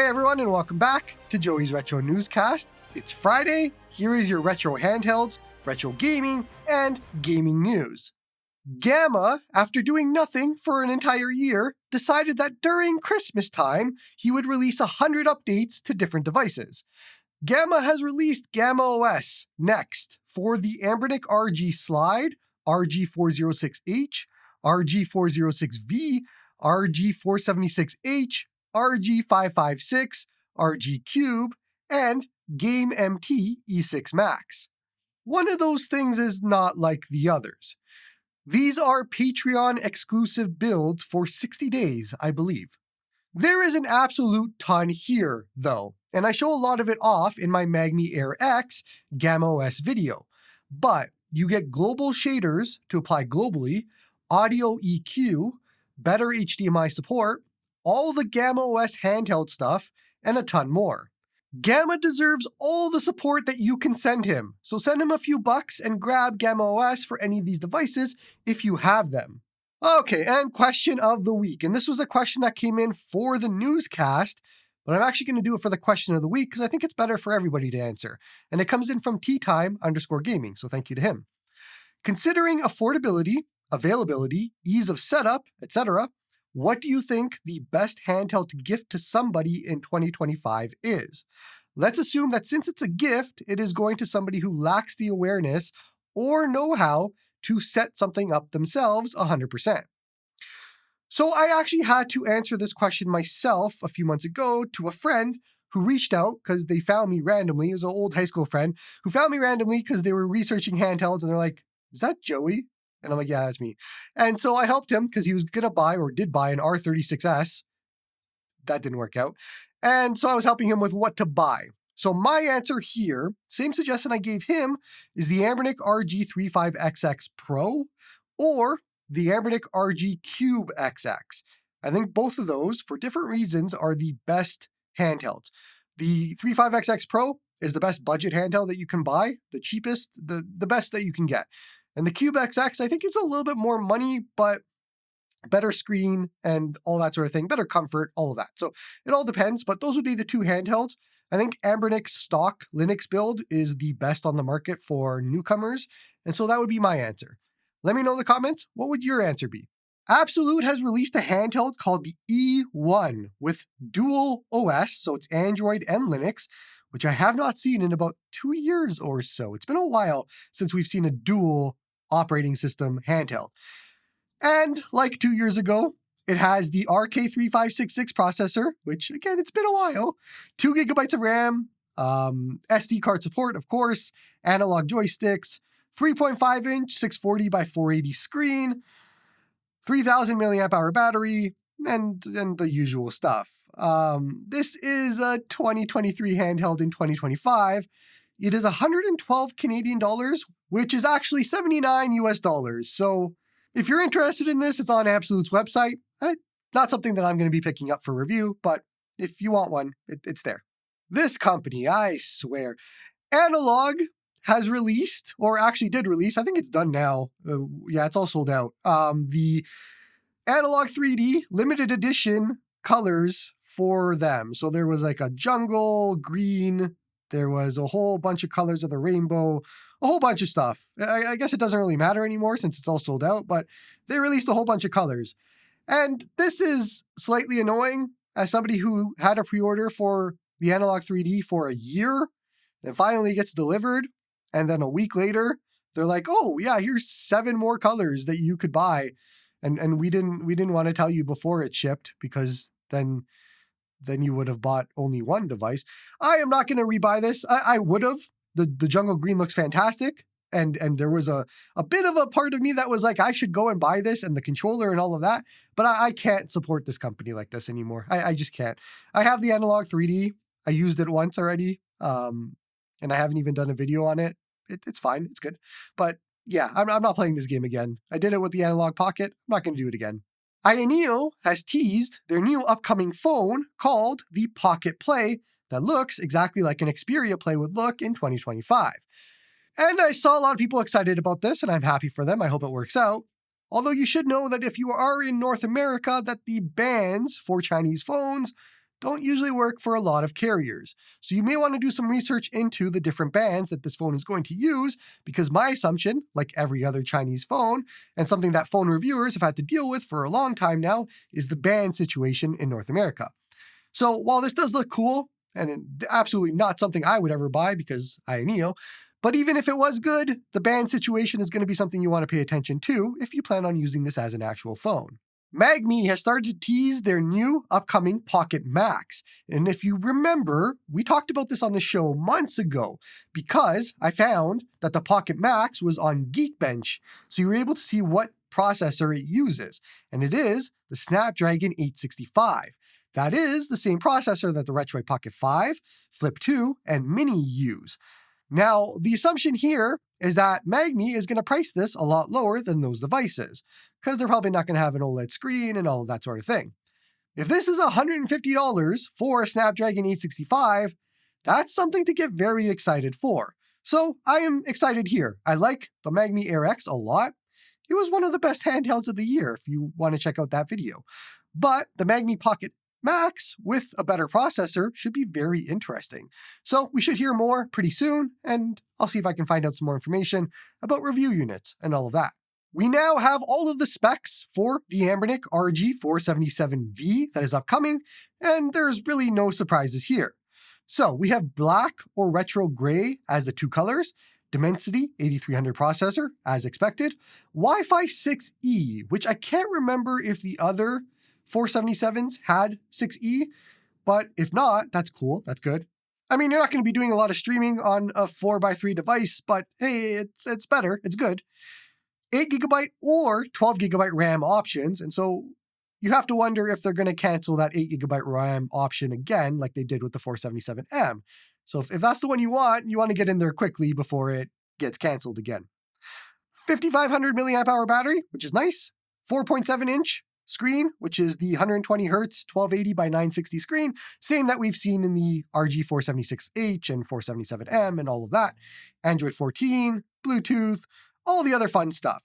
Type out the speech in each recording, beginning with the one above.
Hey everyone, and welcome back to Joey's Retro Newscast. It's Friday, here is your retro handhelds, retro gaming, and gaming news. Gamma, after doing nothing for an entire year, decided that during Christmas time, he would release 100 updates to different devices. Gamma has released GammaOS Next for the Anbernic RG Slide, RG406H, RG406V, RG476H, RG556, RG Cube, and GammeMT E6 Max. One of those things is not like the others. These are Patreon exclusive builds for 60 days, I believe. There is an absolute ton here, though, and I show a lot of it off in my Mangmi Air X GammaOS video. But you get global shaders to apply globally, audio EQ, better HDMI support, all the GammaOS handheld stuff, and a ton more. Gamma deserves all the support that you can send him, so send him a few bucks and grab GammaOS for any of these devices if you have them. Okay, and question of the week, and this was a question that came in for the newscast, but I'm actually going to do it for the question of the week because I think it's better for everybody to answer, and it comes in from teatime_gaming, so thank you to him. Considering affordability, availability, ease of setup, etc., what do you think the best handheld to gift to somebody in 2025 is? Let's assume that since it's a gift, it is going to somebody who lacks the awareness or know-how to set something up themselves 100%. So I actually had to answer this question myself a few months ago to a friend who reached out because they found me randomly. It was an old high school friend who found me randomly because they were researching handhelds and they're like, "Is that Joey?" And I'm like, "Yeah, that's me." And so I helped him because he was going to buy or did buy an R36S. That didn't work out. And so I was helping him with what to buy. So my answer here, same suggestion I gave him, is the Anbernic RG35XX Pro or the Anbernic RG Cube XX. I think both of those, for different reasons, are the best handhelds. The 35XX Pro is the best budget handheld that you can buy, the cheapest, the best that you can get. And the Cube XX, I think, is a little bit more money, but better screen and all that sort of thing, better comfort, all of that. So it all depends, but those would be the two handhelds. I think Anbernic's stock Linux build is the best on the market for newcomers, and so that would be my answer. Let me know in the comments, what would your answer be? Abxylute has released a handheld called the E1 with dual OS, so it's Android and Linux, which I have not seen in about 2 years or so. It's been a while since we've seen a dual operating system handheld. And like 2 years ago, it has the RK3566 processor, which again, it's been a while, 2 gigabytes of RAM, SD card support, of course, analog joysticks, 3.5-inch 640 by 480 screen, 3000 milliamp hour battery, and the usual stuff. This is a 2023 handheld in 2025. It is 112 Canadian dollars, which is actually 79 US dollars. So if you're interested in this, it's on Abxylute's website. Not something that I'm going to be picking up for review, but if you want one, it's there. This company, I swear, Analogue has released, or actually did release, I think it's done now. Yeah, it's all sold out. The Analogue 3D limited edition colors for them. So there was like a jungle, green, there was a whole bunch of colors of the rainbow, a whole bunch of stuff. I guess it doesn't really matter anymore since it's all sold out, but they released a whole bunch of colors. And this is slightly annoying as somebody who had a pre-order for the Analogue 3D for a year, and finally gets delivered, and then a week later, they're like, "Oh yeah, here's 7 more colors that you could buy." And we didn't want to tell you before it shipped because then you would have bought only one device. I am not going to rebuy this. I would have. The jungle green looks fantastic. And there was a bit of a part of me that was like, I should go and buy this and the controller and all of that. But I can't support this company like this anymore. I just can't. I have the Analogue 3D. I used it once already. And I haven't even done a video on it. It's fine. It's good. But yeah, I'm not playing this game again. I did it with the Analogue Pocket. I'm not going to do it again. AYANEO has teased their new upcoming phone called the Pocket Play that looks exactly like an Xperia Play would look in 2025. And I saw a lot of people excited about this, and I'm happy for them. I hope it works out. Although you should know that if you are in North America, that the bans for Chinese phones don't usually work for a lot of carriers. So you may want to do some research into the different bands that this phone is going to use, because my assumption, like every other Chinese phone, and something that phone reviewers have had to deal with for a long time now, is the band situation in North America. So while this does look cool, and absolutely not something I would ever buy because AYANEO, but even if it was good, the band situation is going to be something you want to pay attention to if you plan on using this as an actual phone. Mangmi has started to tease their new upcoming Pocket Max. And if you remember, we talked about this on the show months ago because I found that the Pocket Max was on Geekbench, so you were able to see what processor it uses. And it is the Snapdragon 865. That is the same processor that the Retro Pocket 5, Flip 2, and Mini use. Now, the assumption here is that Mangmi is going to price this a lot lower than those devices, because they're probably not going to have an OLED screen and all of that sort of thing. If this is $150 for a Snapdragon 865, that's something to get very excited for. So I am excited here. I like the Mangmi Air X a lot. It was one of the best handhelds of the year if you want to check out that video. But the Mangmi Pocket Max with a better processor should be very interesting. So we should hear more pretty soon, and I'll see if I can find out some more information about review units and all of that. We now have all of the specs for the Anbernic RG477V that is upcoming, and there's really no surprises here. So we have black or retro gray as the two colors, Dimensity 8300 processor as expected, Wi-Fi 6E, which I can't remember if the other 477s had 6E, but if not, that's cool, that's good. I mean, you're not going to be doing a lot of streaming on a 4x3 device, but hey, it's better, it's good. 8GB or 12GB RAM options, and so you have to wonder if they're going to cancel that 8GB RAM option again, like they did with the 477M. So if that's the one you want to get in there quickly before it gets canceled again. 5500 milliamp hour battery, which is nice. 4.7-inch screen, which is the 120 Hz 1280 by 960 screen, same that we've seen in the RG476H and 477M and all of that. Android 14, Bluetooth, all the other fun stuff.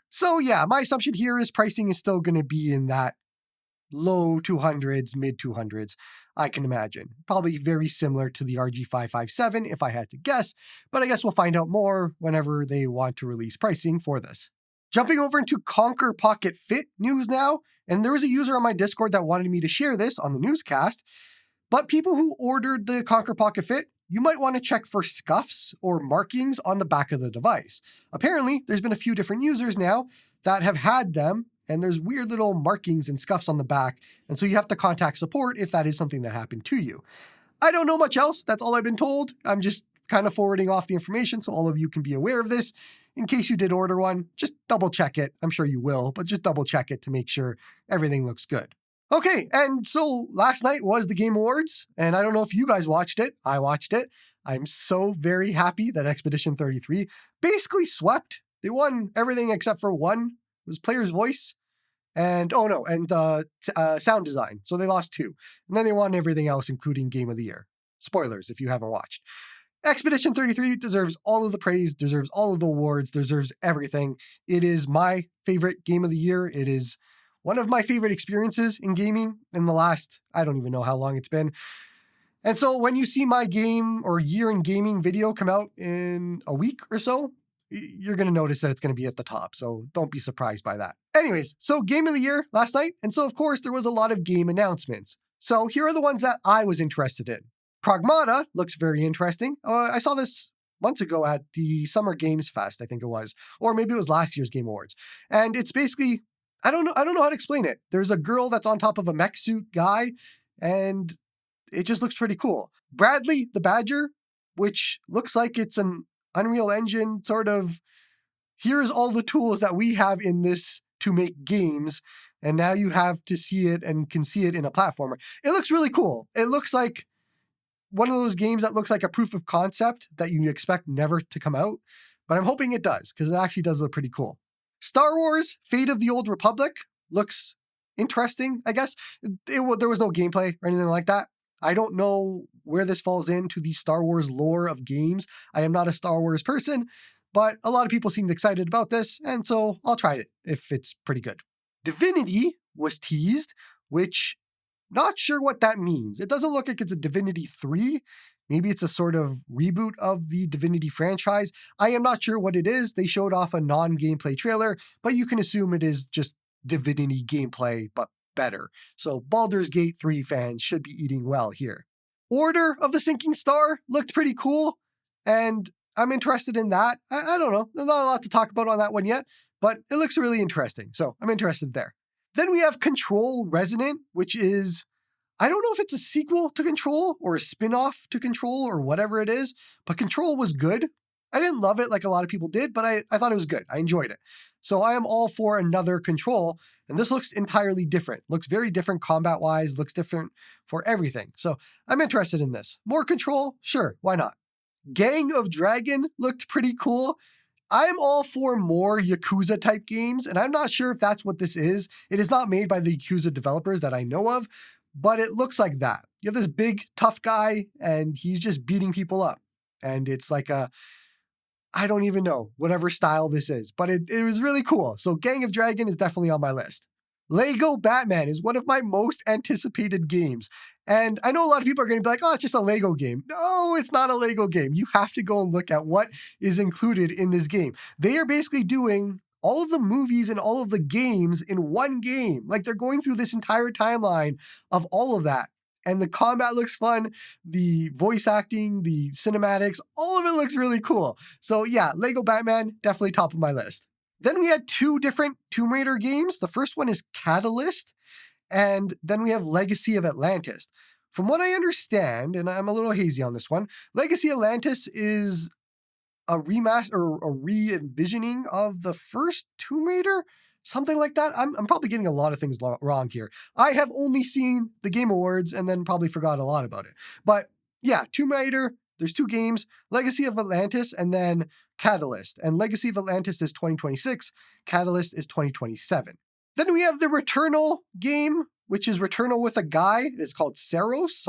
So yeah, my assumption here is pricing is still going to be in that low 200s, mid 200s, I can imagine. Probably very similar to the RG557 if I had to guess, but I guess we'll find out more whenever they want to release pricing for this. Jumping over into KONKR Pocket FIT news now, and there was a user on my Discord that wanted me to share this on the newscast, but people who ordered the KONKR Pocket FIT, you might want to check for scuffs or markings on the back of the device. Apparently, there's been a few different users now that have had them, and there's weird little markings and scuffs on the back, and so you have to contact support if that is something that happened to you. I don't know much else, that's all I've been told. I'm just kind of forwarding off the information so all of you can be aware of this. In case you did order one, just double check it. I'm sure you will, but just double check it to make sure everything looks good. Okay, and so last night was the Game Awards, and I don't know if you guys watched it. I watched it. I'm so very happy that Expedition 33 basically swept. They won everything except for one. It was Player's Voice, and sound design. So they lost two. And then they won everything else, including Game of the Year. Spoilers if you haven't watched. Expedition 33 deserves all of the praise, deserves all of the awards, deserves everything. It is my favorite game of the year. It is one of my favorite experiences in gaming in the last, I don't even know how long it's been. And so when you see my game or year in gaming video come out in a week or so, you're going to notice that it's going to be at the top. So don't be surprised by that. Anyways, so game of the year last night. And so of course there was a lot of game announcements. So here are the ones that I was interested in. Pragmata looks very interesting. I saw this months ago at the Summer Games Fest, I think it was, or maybe it was last year's Game Awards. And it's basically, I don't know how to explain it. There's a girl that's on top of a mech suit guy, and it just looks pretty cool. Bradley the Badger, which looks like it's an Unreal Engine sort of, here's all the tools that we have in this to make games, and now you have to see it and can see it in a platformer. It looks really cool. It looks like one of those games that looks like a proof of concept that you expect never to come out, but I'm hoping it does, because it actually does look pretty cool. Star Wars Fate of the Old Republic looks interesting, I guess. There was no gameplay or anything like that. I don't know where this falls into the Star Wars lore of games. I am not a Star Wars person, but a lot of people seemed excited about this, and so I'll try it if it's pretty good. Divinity was teased, which Not sure what that means. It doesn't look like it's a Divinity 3. Maybe it's a sort of reboot of the Divinity franchise. I am not sure what it is. They showed off a non-gameplay trailer, but you can assume it is just Divinity gameplay, but better. So Baldur's Gate 3 fans should be eating well here. Order of the Sinking Star looked pretty cool, and I'm interested in that. I don't know. There's not a lot to talk about on that one yet, but it looks really interesting, so I'm interested there. Then we have Control Resonant, which is, I don't know if it's a sequel to Control or a spin-off to Control or whatever it is, but Control was good. I didn't love it like a lot of people did, but I thought it was good. I enjoyed it. So I am all for another Control, and this looks entirely different. Looks very different combat-wise, looks different for everything. So I'm interested in this. More Control? Sure, why not? Gang of Dragon looked pretty cool. I'm all for more Yakuza-type games, and I'm not sure if that's what this is. It is not made by the Yakuza developers that I know of, but it looks like that. You have this big, tough guy, and he's just beating people up. And it's like I don't even know, whatever style this is, but it was really cool. So Gang of Dragon is definitely on my list. Lego Batman is one of my most anticipated games. And I know a lot of people are going to be like, oh, it's just a Lego game. No, it's not a Lego game. You have to go and look at what is included in this game. They are basically doing all of the movies and all of the games in one game. Like they're going through this entire timeline of all of that. And the combat looks fun, the voice acting, the cinematics, all of it looks really cool. So yeah, Lego Batman, definitely top of my list. Then we had 2 different Tomb Raider games. The first one is Catalyst, and then we have Legacy of Atlantis. From what I understand, and I'm a little hazy on this one, Legacy Atlantis is a remaster or a re-envisioning of the first Tomb Raider, something like that. I'm probably getting a lot of things wrong here. I have only seen the Game Awards and then probably forgot a lot about it. But yeah, Tomb Raider, there's 2 games, Legacy of Atlantis and then Catalyst. And Legacy of Atlantis is 2026, Catalyst is 2027. Then we have the Returnal game, which is Returnal with a guy. It's called Saros.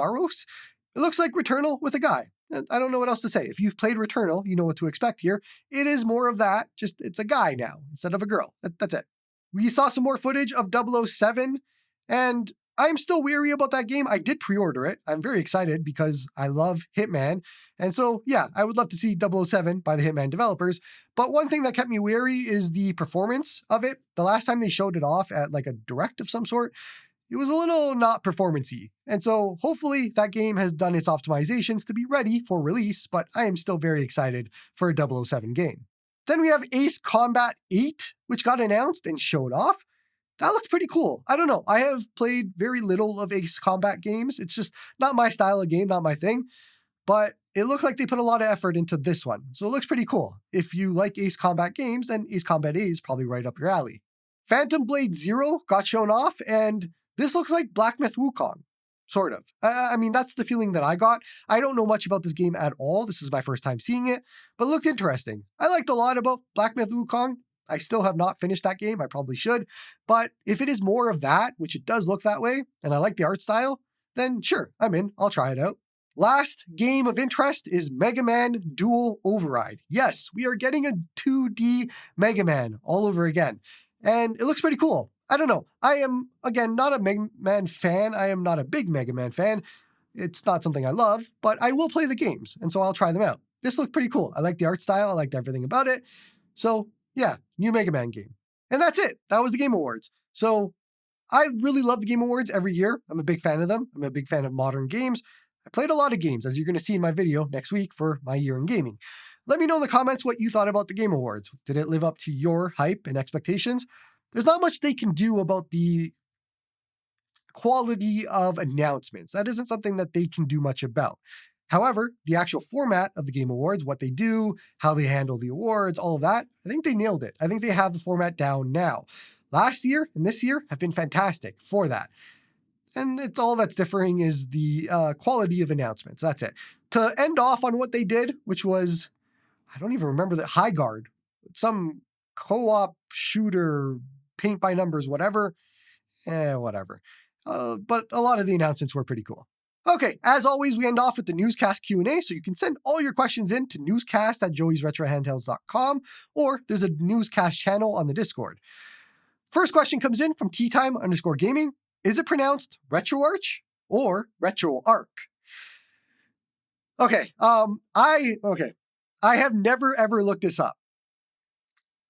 It looks like Returnal with a guy. I don't know what else to say. If you've played Returnal, you know what to expect here. It is more of that, just it's a guy now instead of a girl. That's it. We saw some more footage of 007, and I'm still weary about that game. I did pre-order it. I'm very excited because I love Hitman. And so, yeah, I would love to see 007 by the Hitman developers. But one thing that kept me wary is the performance of it. The last time they showed it off at like a direct of some sort, it was a little not performance-y. And so hopefully that game has done its optimizations to be ready for release, but I am still very excited for a 007 game. Then we have Ace Combat 8, which got announced and shown off. That looked pretty cool. I don't know. I have played very little of Ace Combat games. It's just not my style of game, not my thing. But it looked like they put a lot of effort into this one. So it looks pretty cool. If you like Ace Combat games, then Ace Combat 8 is probably right up your alley. Phantom Blade Zero got shown off, and this looks like Black Myth Wukong. Sort of. I mean, that's the feeling that I got. I don't know much about this game at all. This is my first time seeing it, but it looked interesting. I liked a lot about Black Myth Wukong. I still have not finished that game. I probably should. But if it is more of that, which it does look that way, and I like the art style, then sure, I'm in. I'll try it out. Last game of interest is Mega Man Dual Override. Yes, we are getting a 2D Mega Man all over again. And it looks pretty cool. I don't know. I am, again, not a Mega Man fan. I am not a big Mega Man fan. It's not something I love, but I will play the games, and so I'll try them out. This looked pretty cool. I like the art style. I liked everything about it. So yeah, new Mega Man game. And that's it. That was the Game Awards. So I really love the Game Awards every year. I'm a big fan of them. I'm a big fan of modern games. I played a lot of games, as you're going to see in my video next week for my year in gaming. Let me know in the comments what you thought about the Game Awards. Did it live up to your hype and expectations? There's not much they can do about the quality of announcements. That isn't something that they can do much about. However, the actual format of the Game Awards, what they do, how they handle the awards, all of that, I think they nailed it. I think they have the format down now. Last year and this year have been fantastic for that. And it's all that's differing is the quality of announcements. That's it. To end off on what they did, which was, I don't even remember the High Guard, some co-op shooter, paint by numbers, whatever. Whatever. But a lot of the announcements were pretty cool. Okay, as always, we end off with the Newscast Q&A, so you can send all your questions in to newscast@joeysretrohandhelds.com, or there's a Newscast channel on the Discord. First question comes in from teatime_gaming. Is it pronounced RetroArch or RetroArch? Okay, I have never ever looked this up.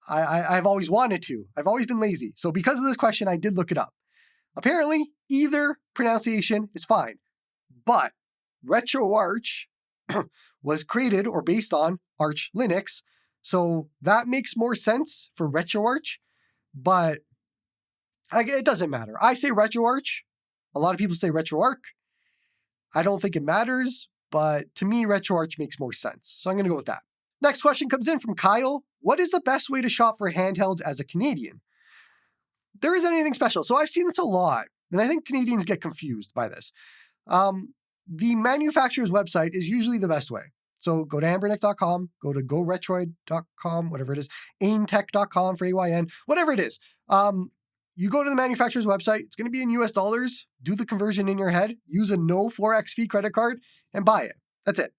I've always wanted to. I've always been lazy. So because of this question, I did look it up. Apparently, either pronunciation is fine. But RetroArch was created or based on Arch Linux. So that makes more sense for RetroArch. But it doesn't matter. I say RetroArch. A lot of people say RetroArch. I don't think it matters. But to me, RetroArch makes more sense. So I'm going to go with that. Next question comes in from Kyle. What is the best way to shop for handhelds as a Canadian? There isn't anything special. So I've seen this a lot, and I think Canadians get confused by this. The manufacturer's website is usually the best way. So go to Anbernic.com, go to GoRetroid.com, whatever it is, AINTech.com for AYN, whatever it is. You go to the manufacturer's website, it's going to be in US dollars, do the conversion in your head, use a no Forex fee credit card, and buy it. That's it.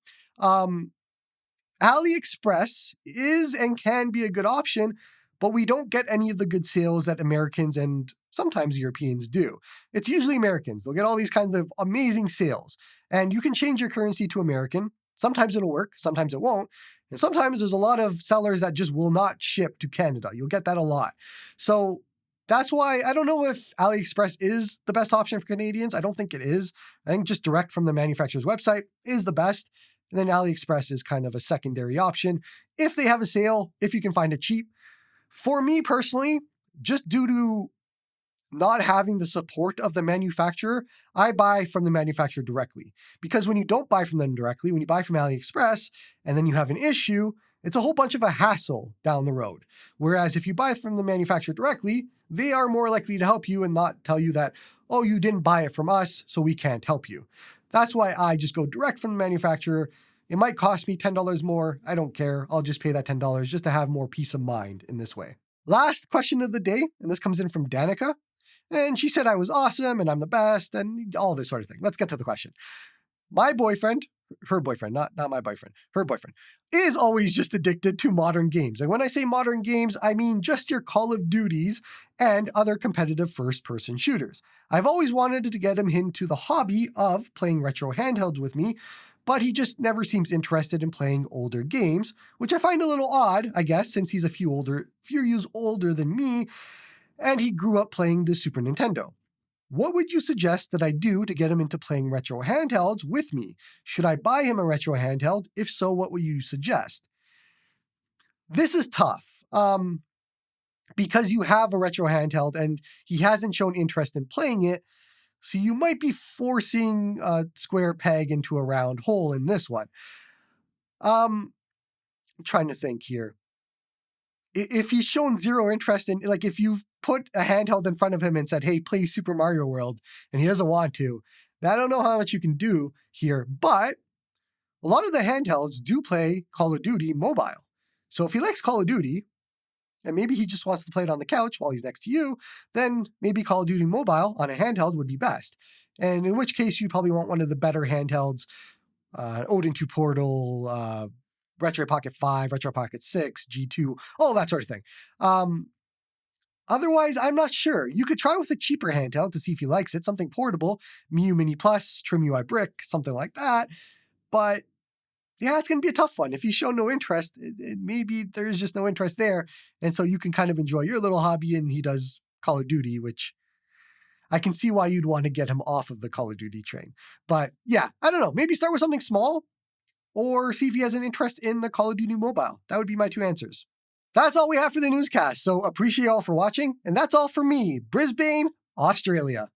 AliExpress is and can be a good option, but we don't get any of the good sales that Americans and sometimes Europeans do. It's usually Americans. They'll get all these kinds of amazing sales. And you can change your currency to American. Sometimes it'll work, sometimes it won't. And sometimes there's a lot of sellers that just will not ship to Canada. You'll get that a lot. So that's why I don't know if AliExpress is the best option for Canadians. I don't think it is. I think just direct from the manufacturer's website is the best. And then AliExpress is kind of a secondary option if they have a sale, if you can find it cheap. For me personally, just due to not having the support of the manufacturer, I buy from the manufacturer directly. Because when you don't buy from them directly, when you buy from AliExpress and then you have an issue, it's a whole bunch of a hassle down the road. Whereas if you buy from the manufacturer directly, they are more likely to help you and not tell you that, oh, you didn't buy it from us, so we can't help you. That's why I just go direct from the manufacturer. It might cost me $10 more. I don't care. I'll just pay that $10 just to have more peace of mind in this way. Last question of the day, and this comes in from Danica. And she said I was awesome and I'm the best and all this sort of thing. Let's get to the question. My boyfriend, her boyfriend, not my boyfriend, her boyfriend, is always just addicted to modern games. And when I say modern games, I mean just your Call of Duties and other competitive first-person shooters. I've always wanted to get him into the hobby of playing retro handhelds with me, but he just never seems interested in playing older games, which I find a little odd, I guess, since he's a few years older than me, and he grew up playing the Super Nintendo. What would you suggest that I do to get him into playing retro handhelds with me? Should I buy him a retro handheld? If so, what would you suggest? This is tough because you have a retro handheld and he hasn't shown interest in playing it, so you might be forcing a square peg into a round hole in this one. I'm trying to think here. If he's shown zero interest in, like if you've put a handheld in front of him and said, hey, play Super Mario World, and he doesn't want to, I don't know how much you can do here, but a lot of the handhelds do play Call of Duty mobile. So if he likes Call of Duty, and maybe he just wants to play it on the couch while he's next to you, then maybe Call of Duty mobile on a handheld would be best. And in which case, you'd probably want one of the better handhelds, Odin 2 Portal, Retro Pocket 5, Retro Pocket 6, G2, all that sort of thing. Otherwise, I'm not sure. You could try with a cheaper handheld to see if he likes it, something portable, Miu Mini Plus, Trim UI Brick, something like that. But yeah, it's going to be a tough one. If you show no interest, maybe there's just no interest there. And so you can kind of enjoy your little hobby and he does Call of Duty, which I can see why you'd want to get him off of the Call of Duty train. But yeah, I don't know. Maybe start with something small or see if he has an interest in the Call of Duty mobile. That would be my two answers. That's all we have for the newscast. So appreciate you all for watching. And that's all for me, Brisbane, Australia.